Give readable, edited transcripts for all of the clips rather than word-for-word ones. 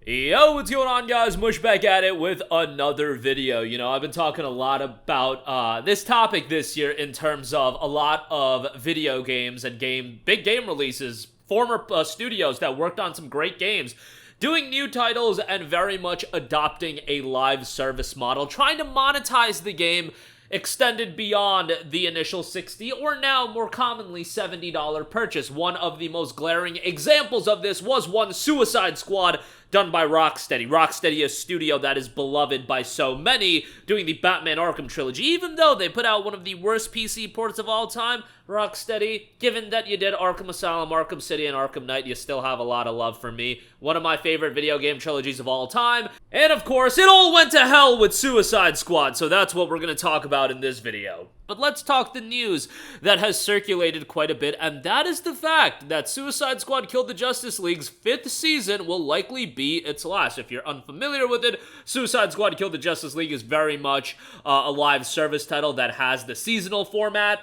Yo, what's going on, guys? Mush back at it with another video. I've been talking a lot about this topic this year in terms of a lot of video games and big game releases, former studios that worked on some great games, doing new titles and very much adopting a live service model, trying to monetize the game extended beyond the initial $60 or now more commonly $70 purchase. One of the most glaring examples of this was one Suicide Squad done by Rocksteady. Rocksteady, a studio that is beloved by so many, doing the Batman Arkham trilogy. Even though they put out one of the worst PC ports of all time, Rocksteady, given that you did Arkham Asylum, Arkham City, and Arkham Knight, you still have a lot of love for me. One of my favorite video game trilogies of all time. And of course, it all went to hell with Suicide Squad, so that's what we're going to talk about in this video. But let's talk the news that has circulated quite a bit, and that is the fact that Suicide Squad Killed the Justice League's 5th season will likely be its last. If you're unfamiliar with it, Suicide Squad Killed the Justice League is very much a live service title that has the seasonal format,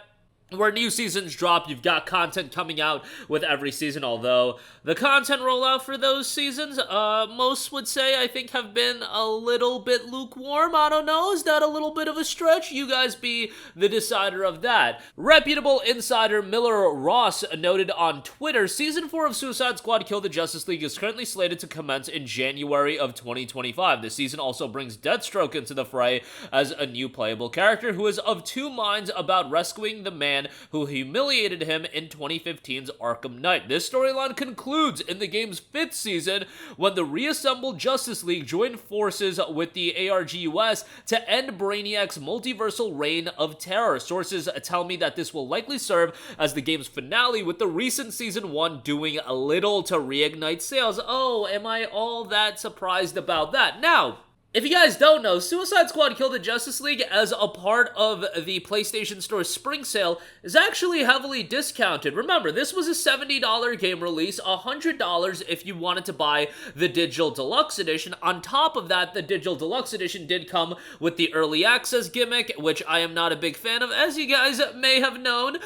where new seasons drop. You've got content coming out with every season, although the content rollout for those seasons, most would say, I think, have been a little bit lukewarm. I don't know, is that a little bit of a stretch? You guys be the decider of that. Reputable insider Miller Ross noted on Twitter, Season 4 of Suicide Squad Kill the Justice League is currently slated to commence in January of 2025. This season also brings Deathstroke into the fray as a new playable character who is of two minds about rescuing the man who humiliated him in 2015's Arkham Knight. This storyline concludes in the game's 5th season when the reassembled Justice League joined forces with the ARGUS to end Brainiac's multiversal reign of terror. Sources tell me that this will likely serve as the game's finale, with the recent Season 1 doing a little to reignite sales. Oh, am I all that surprised about that? Now, if you guys don't know, Suicide Squad Kill the Justice League as a part of the PlayStation Store spring sale is actually heavily discounted. Remember, this was a $70 game release, $100 if you wanted to buy the Digital Deluxe Edition. On top of that, the Digital Deluxe Edition did come with the Early Access gimmick, which I am not a big fan of, as you guys may have known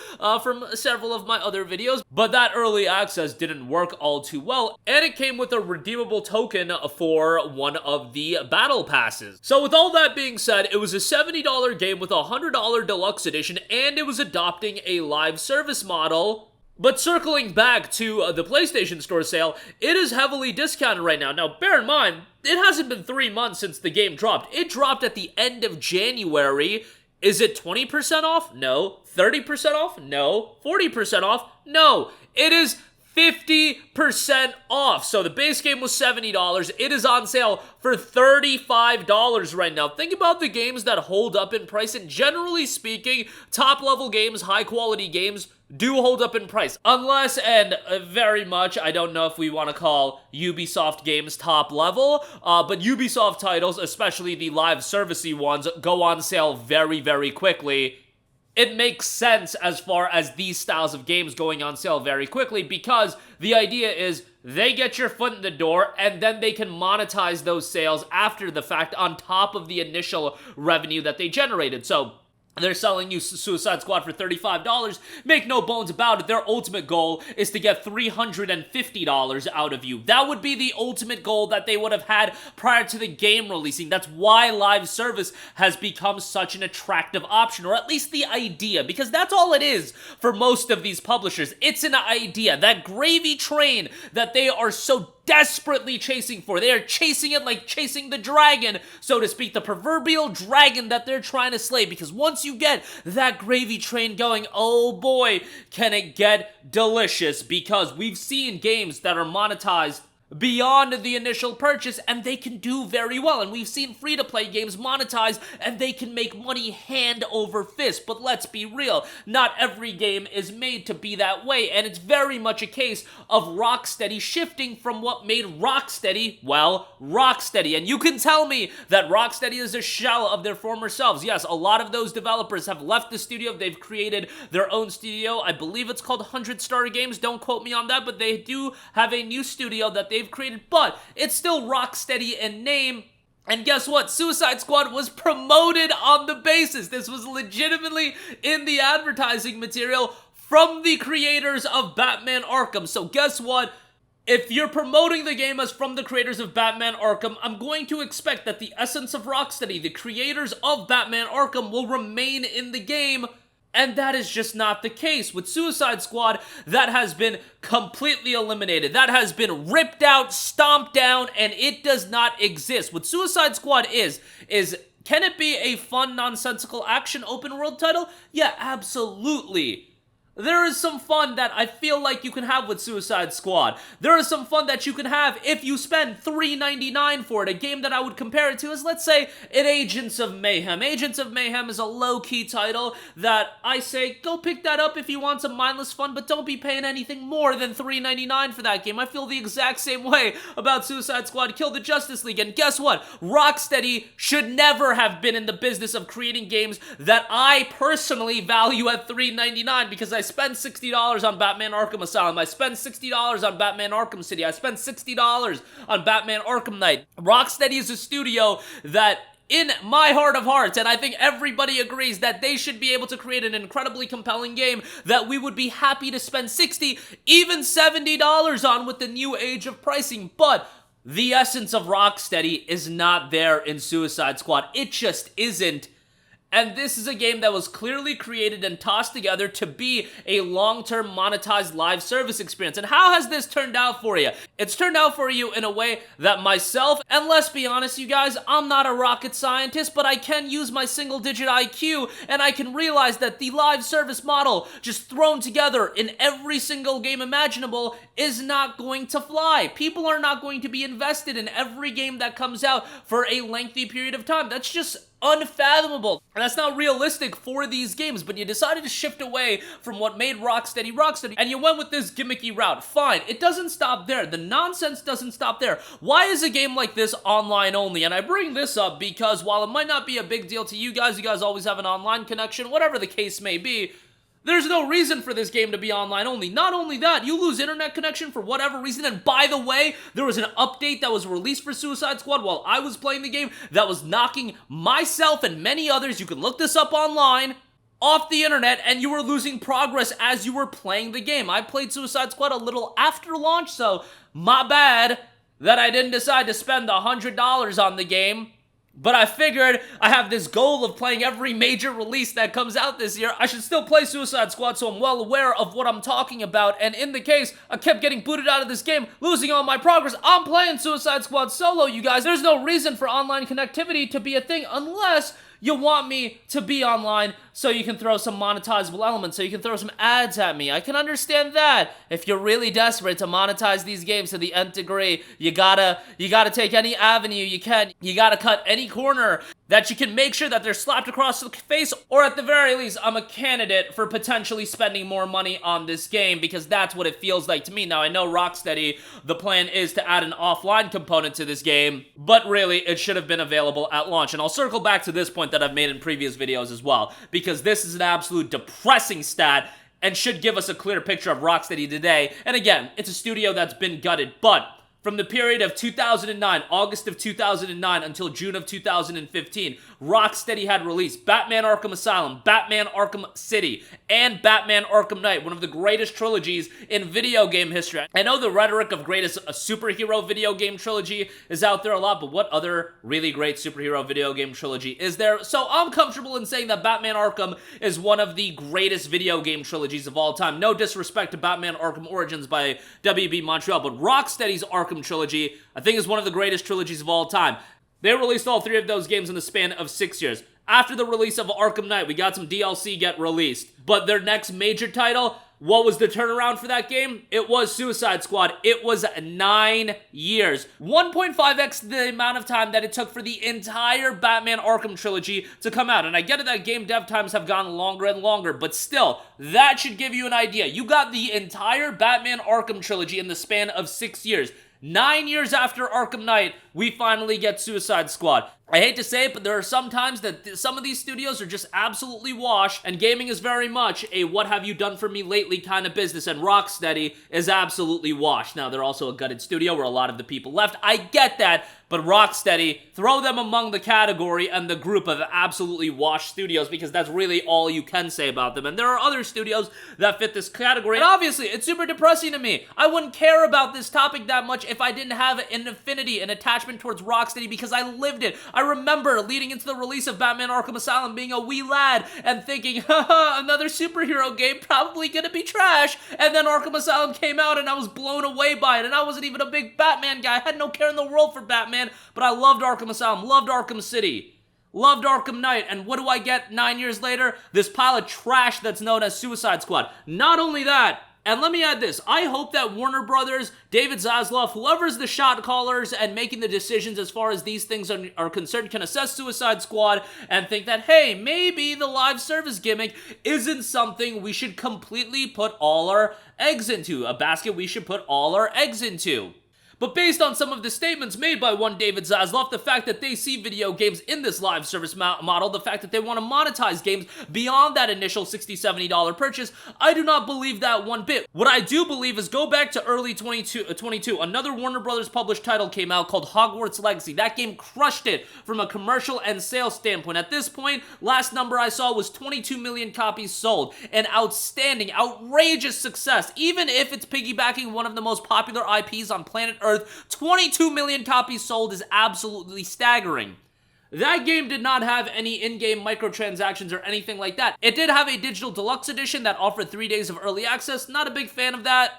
from several of my other videos. But that Early Access didn't work all too well, and it came with a redeemable token for one of the battle passes. So with all that being said, it was a $70 game with a $100 deluxe edition, and it was adopting a live service model. But circling back to the PlayStation Store sale, it is heavily discounted right now. Now, bear in mind, it hasn't been 3 months since the game dropped. It dropped at the end of January. Is it 20% off? No. 30% off? No. 40% off? No. It is 50% off. So the base game was $70. It is on sale for $35 right now. Think about the games that hold up in price, and generally speaking, top-level games, high-quality games, do hold up in price. Unless, and very much, I don't know if we want to call Ubisoft games top level, but Ubisoft titles, especially the live servicey ones, go on sale very, very quickly. It makes sense as far as these styles of games going on sale very quickly, because the idea is they get your foot in the door and then they can monetize those sales after the fact on top of the initial revenue that they generated. So they're selling you Suicide Squad for $35. Make no bones about it, their ultimate goal is to get $350 out of you. That would be the ultimate goal that they would have had prior to the game releasing. That's why live service has become such an attractive option, or at least the idea, because that's all it is for most of these publishers. It's an idea, that gravy train that they are so desperately chasing for. They are chasing it like chasing the dragon, so to speak, the proverbial dragon that they're trying to slay, because once you get that gravy train going, oh boy, can it get delicious, because we've seen games that are monetized beyond the initial purchase, and they can do very well. And we've seen free-to-play games monetized, and they can make money hand over fist. But let's be real, not every game is made to be that way, and it's very much a case of Rocksteady shifting from what made Rocksteady, well, Rocksteady. And you can tell me that Rocksteady is a shell of their former selves. Yes, a lot of those developers have left the studio. They've created their own studio. I believe it's called 100 Star Games. Don't quote me on that, but they do have a new studio that they've created, but it's still Rocksteady in name. And guess what? Suicide Squad was promoted on the basis. This was legitimately in the advertising material from the creators of Batman Arkham. So guess what? If you're promoting the game as from the creators of Batman Arkham, I'm going to expect that the essence of Rocksteady, the creators of Batman Arkham, will remain in the game, and that is just not the case. With Suicide Squad, that has been completely eliminated. That has been ripped out, stomped down, and it does not exist. What Suicide Squad is can it be a fun, nonsensical action open world title? Yeah, absolutely. There is some fun that I feel like you can have with Suicide Squad. There is some fun that you can have if you spend $3.99 for it. A game that I would compare it to is, let's say, an Agents of Mayhem. Agents of Mayhem is a low-key title that I say, go pick that up if you want some mindless fun, but don't be paying anything more than $3.99 for that game. I feel the exact same way about Suicide Squad Kill the Justice League, and guess what? Rocksteady should never have been in the business of creating games that I personally value at $3.99, because I spend $60 on Batman Arkham Asylum. I spend $60 on Batman Arkham City. I spend $60 on Batman Arkham Knight. Rocksteady is a studio that, in my heart of hearts, and I think everybody agrees, that they should be able to create an incredibly compelling game that we would be happy to spend $60, even $70 on with the new age of pricing. But the essence of Rocksteady is not there in Suicide Squad. It just isn't. And this is a game that was clearly created and tossed together to be a long-term monetized live service experience. And how has this turned out for you? It's turned out for you in a way that myself, and let's be honest, you guys, I'm not a rocket scientist, but I can use my single-digit IQ, and I can realize that the live service model, just thrown together in every single game imaginable, is not going to fly. People are not going to be invested in every game that comes out for a lengthy period of time. That's just unfathomable. And that's not realistic for these games, but you decided to shift away from what made Rocksteady Rocksteady, and you went with this gimmicky route. Fine, it doesn't stop there. The nonsense doesn't stop there. Why is a game like this online only? And I bring this up because while it might not be a big deal to you guys always have an online connection, whatever the case may be, there's no reason for this game to be online only. Not only that, you lose internet connection for whatever reason, and by the way, there was an update that was released for Suicide Squad while I was playing the game that was knocking myself and many others, you can look this up online, off the internet, and you were losing progress as you were playing the game. I played Suicide Squad a little after launch, so my bad that I didn't decide to spend $100 on the game. But I figured I have this goal of playing every major release that comes out this year. I should still play Suicide Squad, so I'm well aware of what I'm talking about. And in the case, I kept getting booted out of this game, losing all my progress. I'm playing Suicide Squad solo, you guys. There's no reason for online connectivity to be a thing unless you want me to be online so you can throw some monetizable elements, so you can throw some ads at me. I can understand that. If you're really desperate to monetize these games to the nth degree, you gotta take any avenue you can. You gotta cut any corner that you can make sure that they're slapped across the face, or at the very least, I'm a candidate for potentially spending more money on this game, because that's what it feels like to me. Now, I know Rocksteady, the plan is to add an offline component to this game, but really, it should have been available at launch. And I'll circle back to this point that I've made in previous videos as well, because this is an absolute depressing stat and should give us a clear picture of Rocksteady today. And again, it's a studio that's been gutted, but from the period of 2009, August of 2009 until June of 2015, Rocksteady had released Batman Arkham Asylum, Batman Arkham City, and Batman Arkham Knight, one of the greatest trilogies in video game history. I know the rhetoric of greatest superhero video game trilogy is out there a lot, but what other really great superhero video game trilogy is there? So I'm comfortable in saying that Batman Arkham is one of the greatest video game trilogies of all time. No disrespect to Batman Arkham Origins by WB Montreal, but Rocksteady's Arkham trilogy, I think, is one of the greatest trilogies of all time. They released all three of those games in the span of 6 years. After the release of Arkham Knight, we got some DLC get released. But their next major title, what was the turnaround for that game? It was Suicide Squad. It was 9 years. 1.5x the amount of time that it took for the entire Batman Arkham trilogy to come out. And I get it that game dev times have gotten longer and longer, but still, that should give you an idea. You got the entire Batman Arkham trilogy in the span of 6 years. 9 years after Arkham Knight, we finally get Suicide Squad. I hate to say it, but there are some times that some of these studios are just absolutely washed, and gaming is very much a what have you done for me lately kind of business, and Rocksteady is absolutely washed. Now, they're also a gutted studio where a lot of the people left. I get that, but Rocksteady, throw them among the category and the group of absolutely washed studios, because that's really all you can say about them. And there are other studios that fit this category, and obviously, it's super depressing to me. I wouldn't care about this topic that much if I didn't have an affinity, an attachment towards Rocksteady, because I lived it. I remember leading into the release of Batman Arkham Asylum being a wee lad and thinking, haha, another superhero game, probably gonna be trash. And then Arkham Asylum came out and I was blown away by it. And I wasn't even a big Batman guy. I had no care in the world for Batman, but I loved Arkham Asylum, loved Arkham City, loved Arkham Knight. And what do I get 9 years later? This pile of trash that's known as Suicide Squad. Not only that, and let me add this, I hope that Warner Brothers, David Zaslav, whoever's the shot callers and making the decisions as far as these things are concerned, can assess Suicide Squad and think that, hey, maybe the live service gimmick isn't something we should completely put all our eggs into, a basket we should put all our eggs into. But based on some of the statements made by one David Zaslav, the fact that they see video games in this live service model, the fact that they want to monetize games beyond that initial $60, $70 purchase, I do not believe that one bit. What I do believe is go back to early 22, another Warner Brothers published title came out called Hogwarts Legacy. That game crushed it from a commercial and sales standpoint. At this point, last number I saw was 22 million copies sold. An outstanding, outrageous success. Even if it's piggybacking one of the most popular IPs on planet Earth, 22 million copies sold is absolutely staggering. That game did not have any in-game microtransactions or anything like that. It did have a digital deluxe edition that offered 3 days of early access. Not a big fan of that,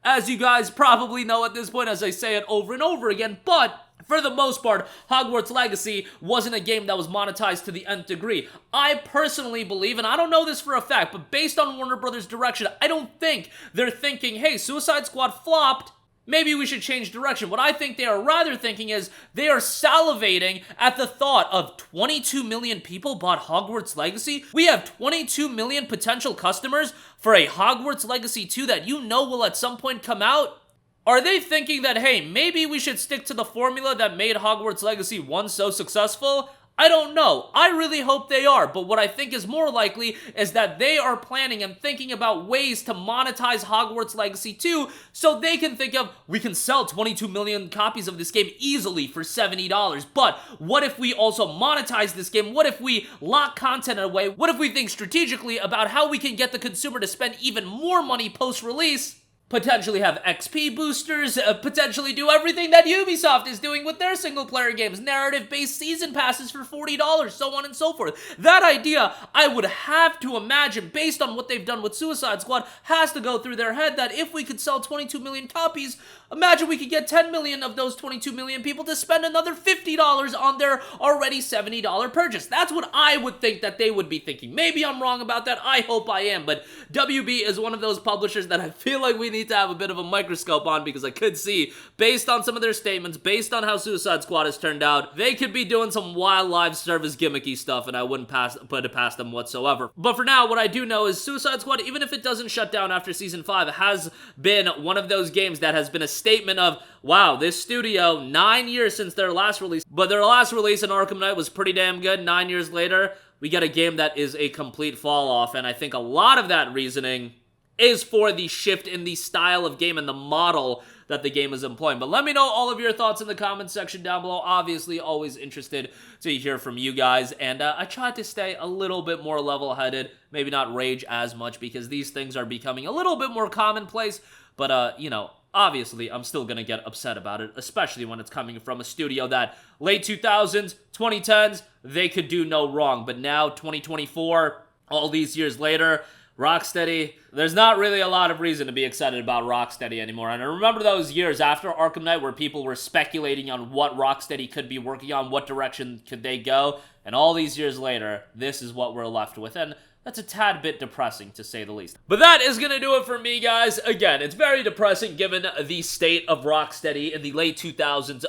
as you guys probably know at this point, as I say it over and over again, but for the most part, Hogwarts Legacy wasn't a game that was monetized to the nth degree. I personally believe, and I don't know this for a fact, but based on Warner Brothers' direction, I don't think they're thinking, hey, Suicide Squad flopped, maybe we should change direction. What I think they are rather thinking is they are salivating at the thought of 22 million people bought Hogwarts Legacy. We have 22 million potential customers for a Hogwarts Legacy 2 that you know will at some point come out. Are they thinking that, hey, maybe we should stick to the formula that made Hogwarts Legacy 1 so successful? I don't know. I really hope they are, but what I think is more likely is that they are planning and thinking about ways to monetize Hogwarts Legacy 2 so they can think of, we can sell 22 million copies of this game easily for $70, but what if we also monetize this game? What if we lock content away? What if we think strategically about how we can get the consumer to spend even more money post-release? Potentially have XP boosters, potentially do everything that Ubisoft is doing with their single-player games, narrative-based season passes for $40, so on and so forth. That idea, I would have to imagine, based on what they've done with Suicide Squad, has to go through their head that if we could sell 22 million copies, imagine we could get 10 million of those 22 million people to spend another $50 on their already $70 purchase. That's what I would think that they would be thinking. Maybe I'm wrong about that. I hope I am, but WB is one of those publishers that I feel like we need to have a bit of a microscope on, because I could see, based on some of their statements, based on how Suicide Squad has turned out, they could be doing some wild live service gimmicky stuff, and I wouldn't put it past them whatsoever. But for now, what I do know is Suicide Squad, even if it doesn't shut down after Season 5, has been one of those games that has been a statement of, wow, this studio, 9 years since their last release, but their last release in Arkham Knight was pretty damn good. 9 years later, we get a game that is a complete fall off, and I think a lot of that reasoning is for the shift in the style of game and the model that the game is employing. But let me know all of your thoughts in the comments section down below. Obviously, always interested to hear from you guys. And I tried to stay a little bit more level-headed, maybe not rage as much, because these things are becoming a little bit more commonplace. But, you know, obviously, I'm still gonna get upset about it, especially when it's coming from a studio that late 2000s, 2010s, they could do no wrong. But now, 2024, all these years later, Rocksteady, there's not really a lot of reason to be excited about Rocksteady anymore. And I remember those years after Arkham Knight where people were speculating on what Rocksteady could be working on, what direction could they go, and all these years later, this is what we're left with. And that's a tad bit depressing, to say the least. But that is gonna do it for me, guys. Again, it's very depressing given the state of Rocksteady in the late 2000s,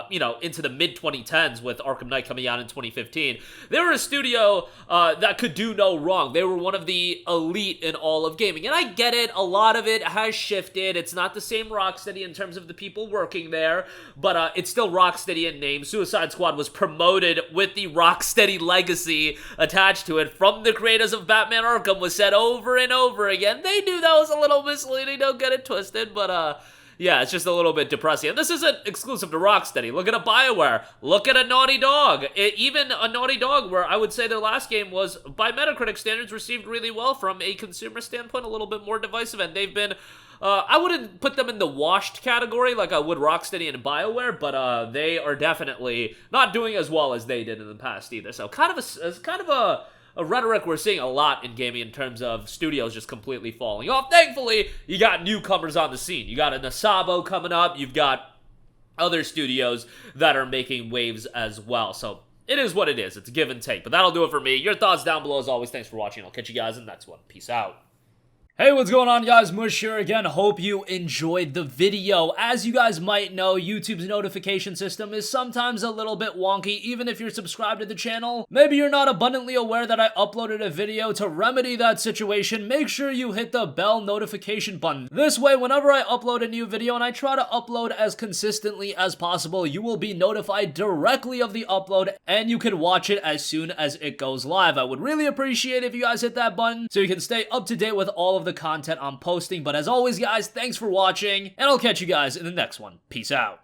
you know, into the mid-2010s with Arkham Knight coming out in 2015. They were a studio that could do no wrong. They were one of the elite in all of gaming. And I get it, a lot of it has shifted. It's not the same Rocksteady in terms of the people working there, but it's still Rocksteady in name. Suicide Squad was promoted with the Rocksteady legacy attached to it from the creators of Batman Arkham, was said over and over again. They knew that was a little misleading, don't get it twisted, but yeah, it's just a little bit depressing. And this isn't exclusive to Rocksteady. Look at a BioWare. Look at a Naughty Dog. Even a Naughty Dog, where I would say their last game was, by Metacritic standards, received really well from a consumer standpoint, a little bit more divisive, and they've been... I wouldn't put them in the washed category like I would Rocksteady and BioWare, but they are definitely not doing as well as they did in the past either. So kind of a rhetoric we're seeing a lot in gaming in terms of studios just completely falling off. Thankfully, you got newcomers on the scene. You got a Nasabo coming up. You've got other studios that are making waves as well. So it is what it is. It's a give and take. But that'll do it for me. Your thoughts down below as always. Thanks for watching. I'll catch you guys in the next one. Peace out. Hey, what's going on, guys? Mush here again. Hope you enjoyed the video. As you guys might know, YouTube's notification system is sometimes a little bit wonky, even if you're subscribed to the channel. Maybe you're not abundantly aware that I uploaded a video. To remedy that situation, make sure you hit the bell notification button. This way, whenever I upload a new video, and I try to upload as consistently as possible, you will be notified directly of the upload, and you can watch it as soon as it goes live. I would really appreciate it if you guys hit that button so you can stay up to date with all of the content I'm posting. But as always, guys, thanks for watching, and I'll catch you guys in the next one. Peace out.